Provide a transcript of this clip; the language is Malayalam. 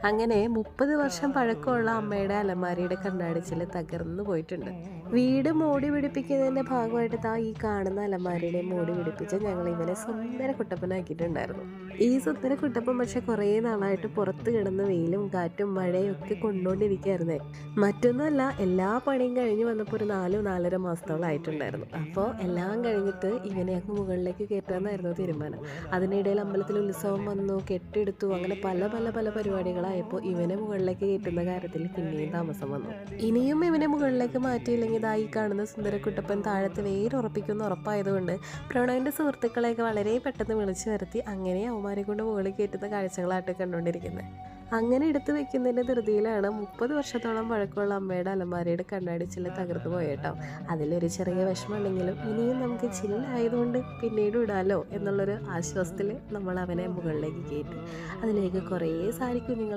അങ്ങനെ 30 വർഷം പഴക്കമുള്ള അമ്മയുടെ അലമാരിയുടെ കണ്ണാടിച്ചില് തകർന്നു പോയിട്ടുണ്ട്. വീട് മോടി പിടിപ്പിക്കുന്നതിന്റെ ഭാഗമായിട്ട് ഈ കാണുന്ന അലമാരിയുടെ മോടി പിടിപ്പിച്ച് ഞങ്ങൾ ഇവനെ സുന്ദര കുട്ടപ്പനാക്കിയിട്ടുണ്ടായിരുന്നു. ഈ സുന്ദര കുട്ടപ്പൻ പക്ഷെ കുറേ നാളായിട്ട് പുറത്ത് കിടന്ന് വെയിലും കാറ്റും മഴയും ഒക്കെ കൊണ്ടുകൊണ്ടിരിക്കുകയായിരുന്നേ. മറ്റൊന്നുമല്ല, എല്ലാ പണിയും കഴിഞ്ഞ് വന്നപ്പോൾ ഒരു 4-4.5 മാസത്തോളം ആയിട്ടുണ്ടായിരുന്നു. അപ്പോൾ എല്ലാം കഴിഞ്ഞിട്ട് ഇവനെ അങ്ങ് മുകളിലേക്ക് കയറ്റാമെന്നായിരുന്നു തീരുമാനം. അതിനിടയിൽ അമ്പലത്തിൽ ഉത്സവം വന്നു, കെട്ടെടുത്തു, അങ്ങനെ പല പല പല പരിപാടികളായപ്പോൾ ഇവനെ മുകളിലേക്ക് കയറ്റുന്ന കാര്യത്തിൽ പിന്നെയും താമസം വന്നു. ഇനിയും ഇവനെ മുകളിലേക്ക് മാറ്റിയില്ലെങ്കിൽ ഈ കാണുന്ന സുന്ദരക്കുട്ടപ്പൻ താഴത്ത് വേരുറപ്പിക്കുന്ന ഉറപ്പായതുകൊണ്ട് പ്രണവിൻ്റെ സുഹൃത്തുക്കളെയൊക്കെ വളരെ പെട്ടെന്ന് വിളിച്ചു വരുത്തി അങ്ങനെ അവന്മാരെ കൊണ്ട് മുകളിൽ കയറ്റുന്ന കാഴ്ചകളായിട്ട് കണ്ടുകൊണ്ടിരിക്കുന്നത്. അങ്ങനെ എടുത്തു വെക്കുന്നതിൻ്റെ ധൃതിയിലാണ് 30 വർഷത്തോളം പഴക്കമുള്ള അമ്മയുടെ അലമാരയുടെ കണ്ണാടി ചില്ല് തകർന്നു പോയേട്ടോ. അതിലൊരു ചെറിയ വിഷമമുണ്ടെങ്കിലും ഇനിയും നമുക്ക് ചില്ലായതുകൊണ്ട് പിന്നീട് ഇടാലോ എന്നുള്ളൊരു ആശ്വാസത്തിൽ നമ്മൾ അവനെ മുകളിലേക്ക് കയറ്റി. അതിലേക്ക് കുറേ സാരി കുഞ്ഞുങ്ങൾ